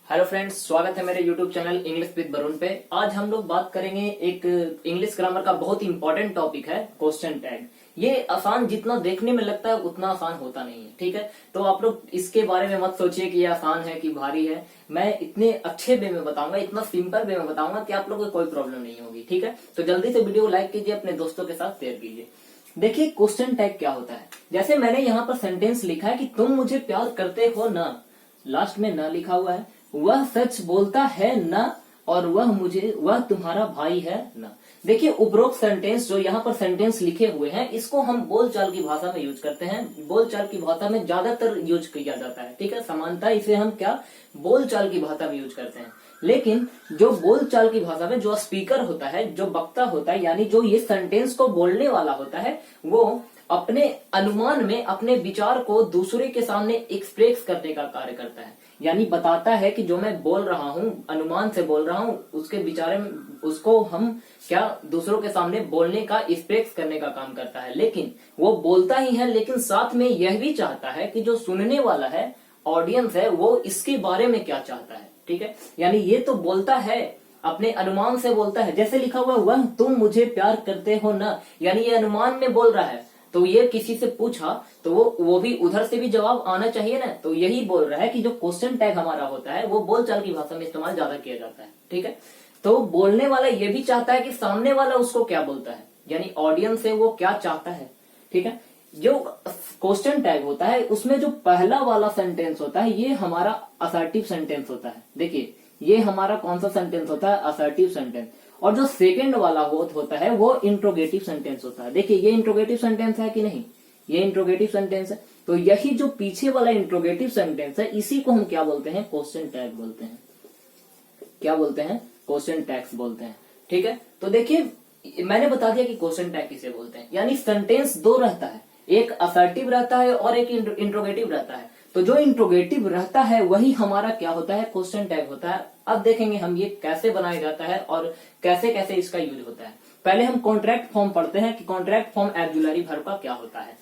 Hello friends, स्वागत है मेरे YouTube channel English with Varun पे। आज हम लोग बात करेंगे एक इंग्लिश ग्रामर का बहुत ही इंपॉर्टेंट टॉपिक है क्वेश्चन टैग। ये आसान जितना देखने में लगता है उतना आसान होता नहीं है, ठीक है। तो आप लोग इसके बारे में मत सोचिए कि ये आसान है कि भारी है। मैं इतने अच्छे वे में बताऊंगा, इतना सिंपल वे में बताऊंगा कि आप लोगों को कोई प्रॉब्लम नहीं होगी, ठीक है। तो जल्दी से वीडियो लाइक कीजिए, अपने दोस्तों के साथ शेयर कीजिए। देखिए क्वेश्चन टैग क्या होता है। जैसे मैंने यहाँ पर सेंटेंस लिखा है कि तुम मुझे प्यार करते हो ना, लास्ट में ना लिखा हुआ है। वह सच बोलता है ना, और वह तुम्हारा भाई है ना। देखिए उपरोक्त सेंटेंस जो यहाँ पर सेंटेंस लिखे हुए हैं, इसको हम बोलचाल की भाषा में यूज करते हैं। बोलचाल की भाषा में ज्यादातर यूज किया जाता है, ठीक है। समानता इसे हम क्या बोलचाल की भाषा में यूज करते हैं। लेकिन जो बोलचाल की भाषा में जो स्पीकर होता है, जो वक्ता होता है, यानी जो ये सेंटेंस को बोलने वाला होता है, वो अपने अनुमान में अपने विचार को दूसरे के सामने एक्सप्रेस करने का कार्य करता है। यानी बताता है कि जो मैं बोल रहा हूँ, अनुमान से बोल रहा हूँ, उसके विचार में उसको हम क्या दूसरों के सामने बोलने का एक्सप्रेस करने का काम करता है। लेकिन वो बोलता ही है, लेकिन साथ में यह भी चाहता है कि जो सुनने वाला है, ऑडियंस है, वो इसके बारे में क्या चाहता है, ठीक है। यानी ये तो बोलता है, अपने अनुमान से बोलता है। जैसे लिखा हुआ वह तुम मुझे प्यार करते हो ना, यानी ये अनुमान में बोल रहा है। तो ये किसी से पूछा तो वो भी उधर से भी जवाब आना चाहिए ना। तो यही बोल रहा है कि जो क्वेश्चन टैग हमारा होता है वो बोलचाल की भाषा में इस्तेमाल ज्यादा किया जाता है, ठीक है। तो बोलने वाला ये भी चाहता है कि सामने वाला उसको क्या बोलता है, यानी ऑडियंस से वो क्या चाहता है, ठीक है। जो क्वेश्चन टैग होता है उसमें जो पहला वाला सेंटेंस होता है ये हमारा असर्टिव सेंटेंस होता है। देखिए ये हमारा कौन सा सेंटेंस होता है, असर्टिव सेंटेंस। और जो सेकंड वाला होता है वो इंट्रोगेटिव सेंटेंस होता है। देखिए ये इंट्रोगेटिव सेंटेंस है कि नहीं, ये इंट्रोगेटिव सेंटेंस है। तो यही जो पीछे वाला इंट्रोगेटिव सेंटेंस है, इसी को हम क्या बोलते हैं, क्वेश्चन टैग बोलते हैं। क्या बोलते हैं, क्वेश्चन टैग्स बोलते हैं, ठीक है। तो देखिए मैंने बता दिया कि क्वेश्चन टैग किसे बोलते हैं। यानी सेंटेंस दो रहता है, एक असर्टिव रहता है और एक इंट्रोगेटिव रहता है। तो जो इंट्रोगेटिव रहता है वही हमारा क्या होता है, क्वेश्चन टैग होता है। अब देखेंगे हम ये कैसे बनाया जाता है और कैसे कैसे इसका यूज होता है। पहले हम कॉन्ट्रैक्ट फॉर्म पढ़ते हैं कि कॉन्ट्रैक्ट फॉर्म ऑक्सिलरी वर्ब का क्या होता है।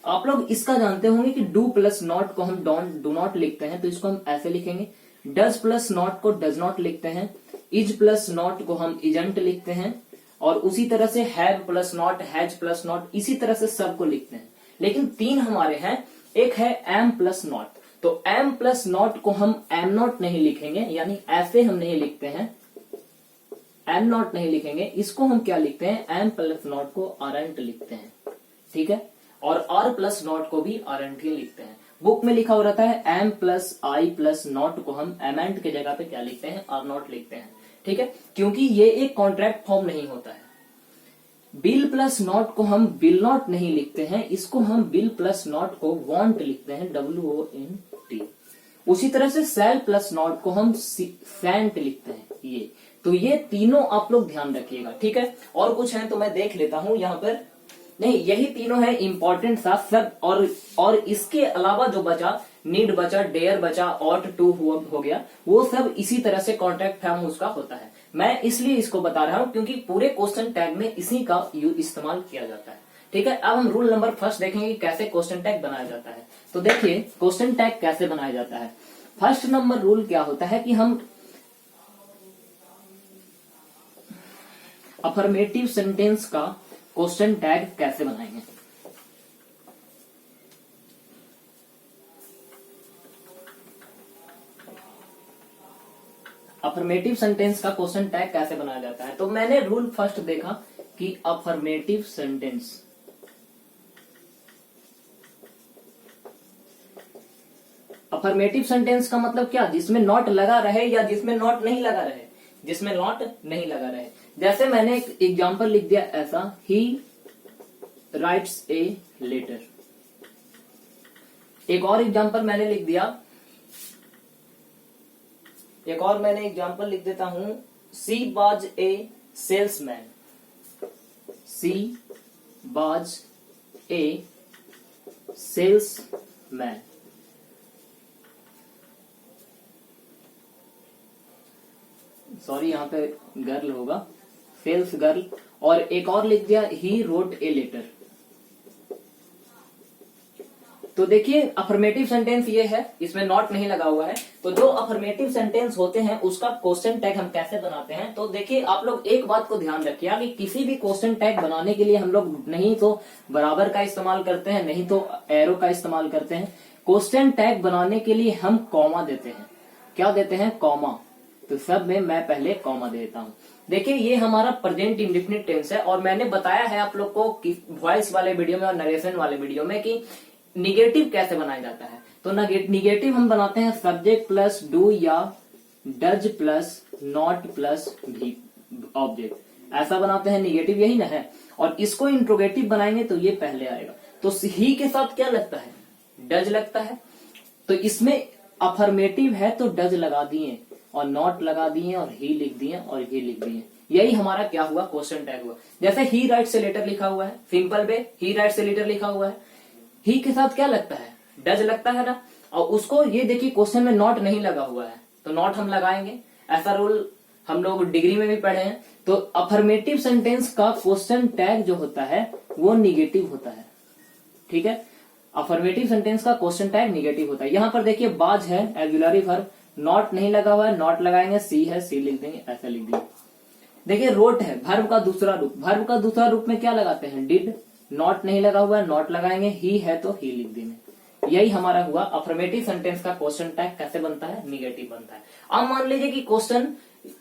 आप लोग इसका जानते होंगे कि डू प्लस नॉट को हम डू नॉट लिखते हैं, तो इसको हम ऐसे लिखेंगे। डज प्लस नॉट को डज नॉट लिखते हैं। इज प्लस नॉट को हम इजंट लिखते हैं। और उसी तरह से have plus not, has plus not, इसी तरह से सबको लिखते हैं। लेकिन तीन हमारे हैं, एक है एम प्लस नॉट। तो एम प्लस नॉट को हम एम नॉट नहीं लिखेंगे, यानी ऐसे हम नहीं लिखते हैं, एम नॉट नहीं लिखेंगे। इसको हम क्या लिखते हैं, एम प्लस नॉट को आरंट लिखते हैं, ठीक है। और आर प्लस नॉट को भी आरंट ही लिखते हैं। बुक में लिखा हो रहता है M plus I plus not को हम एमेंट के जगह पे क्या लिखते हैं, आर नॉट लिखते हैं, ठीक है। क्योंकि ये एक कॉन्ट्रैक्ट फॉर्म नहीं होता है। बिल प्लस नॉट को हम बिल नॉट नहीं लिखते हैं, इसको हम बिल प्लस नॉट को वॉन्ट लिखते हैं, WONT। उसी तरह से सेल प्लस नॉट को हम सेंट लिखते हैं। ये तो ये तीनों आप लोग ध्यान रखिएगा, ठीक है। और कुछ है तो मैं देख लेता हूं यहाँ पर, नहीं यही तीनों है इंपॉर्टेंट सा सब। और इसके अलावा जो बचा, नीड बचा, डेयर बचा, ऑट टू हो गया, वो सब इसी तरह से कॉन्ट्रैक्ट फॉर्म उसका होता है। मैं इसलिए इसको बता रहा हूं क्योंकि पूरे क्वेश्चन टैग में इसी का इस्तेमाल किया जाता है, ठीक है। अब हम रूल नंबर फर्स्ट देखेंगे कैसे क्वेश्चन टैग बनाया जाता है। तो देखिए क्वेश्चन टैग कैसे बनाया जाता है। फर्स्ट नंबर रूल क्या होता है कि हम अफर्मेटिव सेंटेंस का क्वेश्चन टैग कैसे बनाएंगे। अफर्मेटिव सेंटेंस का क्वेश्चन टैग कैसे बनाया जाता है। तो मैंने रूल फर्स्ट देखा कि अफर्मेटिव सेंटेंस, अफर्मेटिव सेंटेंस का मतलब क्या, जिसमें नॉट लगा रहे या जिसमें नॉट नहीं लगा रहे, जिसमें नॉट नहीं लगा रहे। जैसे मैंने एक एग्जांपल लिख दिया ऐसा, ही राइट्स ए लेटर। एक और एग्जांपल मैंने लिख दिया, एक और मैंने एग्जांपल लिख देता हूं, she was a salesman. She was a salesman. Sorry यहाँ पे गर्ल होगा, सेल्स गर्ल। और एक और लिख दिया, ही रोट ए लेटर। तो तो देखिए अफर्मेटिव सेंटेंस ये है, इसमें नॉट नहीं लगा हुआ है। तो जो अफर्मेटिव सेंटेंस होते हैं उसका क्वेश्चन टैग हम कैसे बनाते हैं, तो देखिए आप लोग एक बात को ध्यान रखिए कि किसी भी क्वेश्चन टैग बनाने के लिए हम लोग नहीं तो बराबर का इस्तेमाल करते हैं, नहीं तो एरो का इस्तेमाल करते हैं। क्वेश्चन टैग बनाने के लिए हम कॉमा देते हैं। क्या देते हैं? कॉमा। तो सब में मैं पहले कॉमा देता हूं। देखिए ये हमारा प्रेजेंट इंडेफिनिट टेंस है, और मैंने बताया है आप लोग को कि वॉइस वाले वीडियो में और नरेशन वाले वीडियो में कि निगेटिव कैसे बनाया जाता है। तो निगेटिव हम बनाते हैं सब्जेक्ट प्लस डू या डज प्लस नॉट प्लस भी ऑब्जेक्ट, ऐसा बनाते हैं निगेटिव, यही ना है। और इसको इंट्रोगेटिव बनाएंगे तो ये पहले आएगा। तो ही के साथ क्या लगता है? डज लगता है। तो इसमें अफर्मेटिव है तो डज लगा दिए और नॉट लगा दिए और ही लिख दिए और ये लिख दिए। यही हमारा क्या हुआ? क्वेश्चन टैग हुआ। जैसे ही राइट से लेटर लिखा हुआ है, सिंपल वे ही राइट से लेटर लिखा हुआ है, ही के साथ क्या लगता है? डज लगता है ना। और उसको ये देखिए क्वेश्चन में नॉट नहीं लगा हुआ है तो नॉट हम लगाएंगे। ऐसा रूल हम लोग डिग्री में भी पढ़े हैं। तो अफर्मेटिव सेंटेंस का क्वेश्चन टैग जो होता है वो निगेटिव होता है। ठीक है, अफर्मेटिव सेंटेंस का क्वेश्चन टैग निगेटिव होता है। यहां पर देखिए बाज है, एग्जुलरी वर्ब, नॉट नहीं लगा हुआ है, नॉट लगाएंगे, सी है, सी लिख देंगे, ऐसा लिख देंगे। देखिए रोट है, वर्ब का दूसरा रूप, वर्ब का दूसरा रूप में क्या लगाते हैं? डिड। नॉट नहीं लगा हुआ है, नॉट लगाएंगे, ही है तो ही लिख देंगे। यही हमारा हुआ अफर्मेटिव सेंटेंस का क्वेश्चन टैग कैसे बनता है? निगेटिव बनता है। अब मान लीजिए कि क्वेश्चन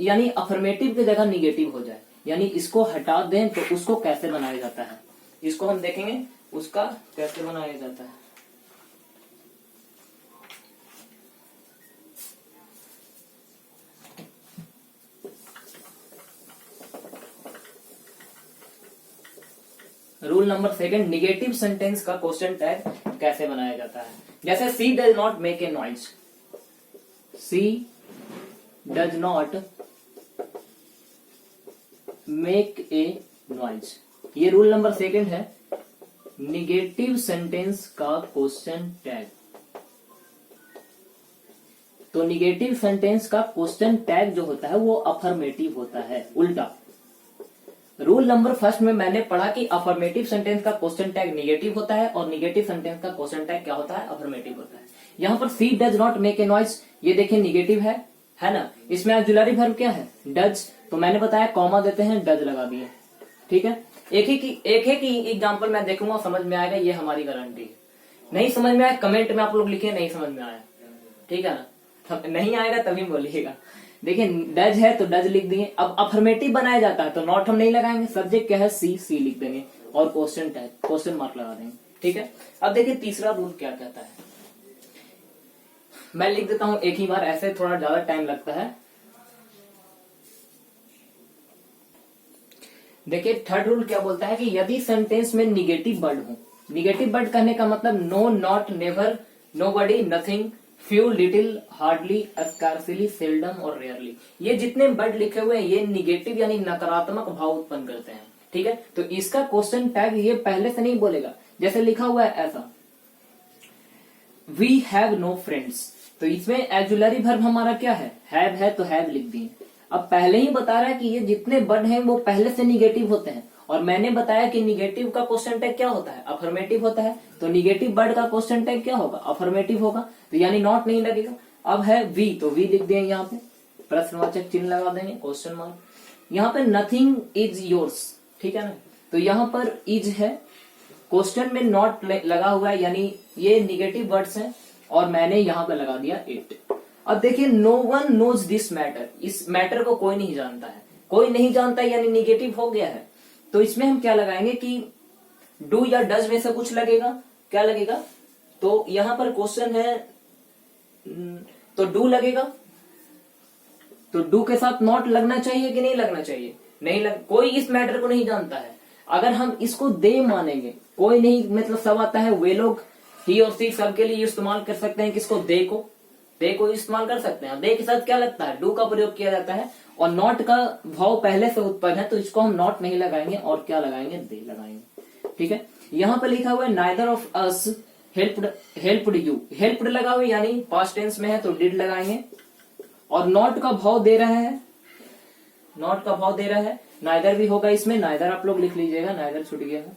यानी अफर्मेटिव की जगह निगेटिव हो जाए, यानी इसको हटा दें, तो उसको कैसे बनाया जाता है इसको हम देखेंगे, उसका कैसे बनाया जाता है। Rule number second, negative sentence का क्वेश्चन टैग कैसे बनाया जाता है। जैसे she does not make a noise, she does not make a noise, ये रूल नंबर सेकंड है निगेटिव सेंटेंस का क्वेश्चन टैग। तो निगेटिव सेंटेंस का क्वेश्चन टैग जो होता है वो अफर्मेटिव होता है, उल्टा। रूल नंबर फर्स्ट में मैंने पढ़ा कि अफर्मेटिव सेंटेंस का क्वेश्चन टैग निगेटिव होता है और निगेटिव सेंटेंस का क्वेश्चन टैग क्या होता है? अफर्मेटिव होता है। यहाँ पर she does not make a noise, ये देखिए निगेटिव है ना। इसमें ऑक्सिलरी वर्ब क्या है? डज। तो मैंने बताया कॉमा देते हैं, डज लगा दिए। ठीक है, एक ही एग्जाम्पल मैं देखूंगा, समझ में आएगा, ये हमारी गारंटी है। नहीं समझ में आया कमेंट में आप लोग लिखिए नहीं समझ में आया, ठीक है ना। नहीं आएगा तभी बोलिएगा। देखिए डज है तो डज लिख दिए। अब अफर्मेटिव बनाया जाता है तो नॉट हम नहीं लगाएंगे, सब्जेक्ट क्या है? सी, सी लिख देंगे और क्वेश्चन टैग क्वेश्चन मार्क लगा देंगे। ठीक है, अब देखिए तीसरा रूल क्या कहता है, मैं लिख देता हूं एक ही बार, ऐसे थोड़ा ज्यादा टाइम लगता है। देखिए थर्ड रूल क्या बोलता है कि यदि सेंटेंस में निगेटिव वर्ड हो, निगेटिव वर्ड कहने का मतलब no, not, never, nobody, nothing, few, little, hardly, scarcely, seldom और रेयरली, ये जितने वर्ड लिखे हुए हैं ये निगेटिव यानी नकारात्मक भाव उत्पन्न करते हैं। ठीक है, तो इसका क्वेश्चन टैग ये पहले से नहीं बोलेगा। जैसे लिखा हुआ है ऐसा, वी हैव नो फ्रेंड्स, तो इसमें एक्जुलरी वर्ब हमारा क्या है? हैव है तो हैव लिख दिए। अब पहले ही बता रहा है कि ये जितने वर्ड हैं वो पहले से निगेटिव होते हैं, और मैंने बताया कि निगेटिव का क्वेश्चन टैग क्या होता है? अफर्मेटिव होता है। तो निगेटिव वर्ड का क्वेश्चन टैग क्या होगा? अफर्मेटिव होगा। तो यानी नॉट नहीं लगेगा। अब है वी, तो वी लिख देंगे, यहाँ पे प्रश्नवाचक चिन्ह लगा देंगे, क्वेश्चन मार्क। यहाँ पे नथिंग इज योर्स, ठीक है ना, तो यहाँ पर इज है, क्वेश्चन में नॉट लगा हुआ है, यानी ये निगेटिव वर्ड्स हैं, और मैंने यहाँ पे लगा दिया इट। अब देखिए no one knows this matter, इस मैटर को कोई नहीं जानता है, कोई नहीं जानता यानी निगेटिव हो गया है। तो इसमें हम क्या लगाएंगे कि डू या डज में से कुछ लगेगा, क्या लगेगा? तो यहां पर क्वेश्चन है तो डू लगेगा, तो डू के साथ नॉट लगना चाहिए कि नहीं लगना चाहिए? नहीं कोई इस मैटर को नहीं जानता है। अगर हम इसको दे मानेंगे, कोई नहीं मतलब सब आता है, वे लोग, ही और सी सबके लिए इस्तेमाल कर सकते हैं। किसको? दे को इस्तेमाल कर सकते हैं। दे के साथ क्या लगता है? डू का प्रयोग किया जाता है, और नॉट का भाव पहले से उत्पन्न है, तो इसको हम नॉट नहीं लगाएंगे और क्या लगाएंगे? दे लगाएंगे। ठीक है, यहाँ पर लिखा हुआ है neither of us helped you, helped लगा हुआ यानी पास्ट टेंस में है तो डिड लगाएंगे, और नॉट का भाव दे रहा है, नॉट का भाव दे रहा है, नाइदर भी होगा इसमें, नाइदर आप लोग लिख लीजिएगा, नाइदर छूट गया है।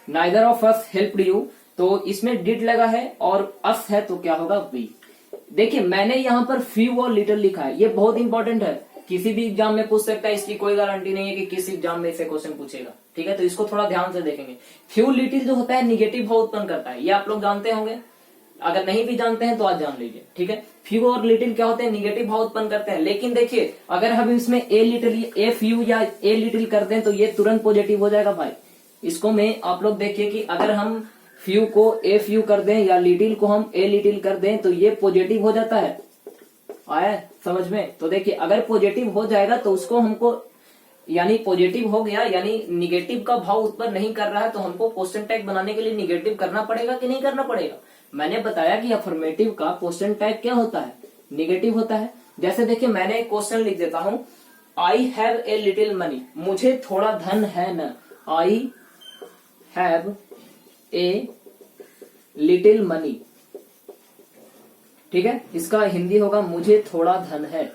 Neither of us helped you, तो इसमें डिड लगा है और अस है तो क्या होगा वी। देखिए मैंने यहाँ पर फ्यू और लिटिल लिखा है, ये बहुत इंपॉर्टेंट है, किसी भी एग्जाम में पूछ सकता है, इसकी कोई गारंटी नहीं है कि किसी एग्जाम में इसे क्वेश्चन पूछेगा, ठीक है। तो इसको थोड़ा ध्यान से देखेंगे। फ्यू लिटिल जो होता है निगेटिव भाव उत्पन्न करता है, ये आप लोग जानते होंगे, अगर नहीं भी जानते हैं तो आज जान लीजिए, ठीक है। फ्यू और लिटिल क्या होते हैं, निगेटिव भाव उत्पन्न करते हैं। लेकिन देखिए अगर हम इसमें ए लिटिल ए फ्यू या ए लिटिल करते हैं तो ये तुरंत पॉजिटिव हो जाएगा भाई। इसको में आप लोग देखिए कि अगर हम फ्यू को ए फ्यू कर दें या लिटिल को हम ए लिटिल कर दें तो ये पॉजिटिव हो जाता है, आया समझ में। तो देखिए अगर पॉजिटिव हो जाएगा तो उसको हमको, यानी पॉजिटिव हो गया यानी निगेटिव का भाव उत्पन्न नहीं कर रहा है, तो हमको क्वेश्चन टैग बनाने के लिए निगेटिव करना पड़ेगा कि नहीं करना पड़ेगा। मैंने बताया कि अफर्मेटिव का क्वेश्चन टैग क्या होता है, निगेटिव होता है। जैसे देखिए मैंने एक क्वेश्चन लिख देता हूं, I have a little money, मुझे थोड़ा धन है न, I have a little money, ठीक है। इसका हिंदी होगा मुझे थोड़ा धन है,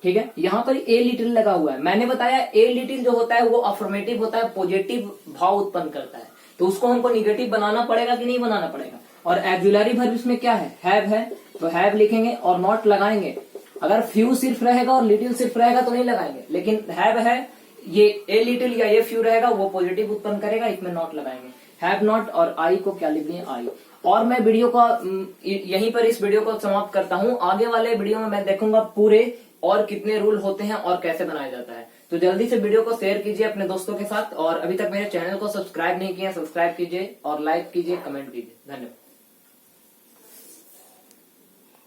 ठीक है। यहां पर ए लिटिल लगा हुआ है, मैंने बताया ए लिटिल जो होता है वो अफर्मेटिव होता है, पॉजिटिव भाव उत्पन्न करता है, तो उसको हमको निगेटिव बनाना पड़ेगा कि नहीं बनाना पड़ेगा। और एक्जुलरी वर्ब इसमें क्या है, हैव है, तो हैव लिखेंगे और नॉट लगाएंगे। अगर फ्यू सिर्फ रहेगा और लिटिल सिर्फ रहेगा तो नहीं लगाएंगे, लेकिन हैव है, ये ए लिटिल या ये फ्यू रहेगा वो पॉजिटिव उत्पन्न करेगा, इसमें नॉट लगाएंगे। हैव नॉट और आई को क्या लिख दिए, आई। और मैं वीडियो का यहीं पर इस वीडियो को समाप्त करता हूं। आगे वाले वीडियो में मैं देखूंगा पूरे और कितने रूल होते हैं और कैसे बनाया जाता है। तो जल्दी से वीडियो को शेयर कीजिए अपने दोस्तों के साथ, और अभी तक मेरे चैनल को सब्सक्राइब नहीं किया सब्सक्राइब कीजिए और लाइक कीजिए, कमेंट कीजिए। धन्यवाद।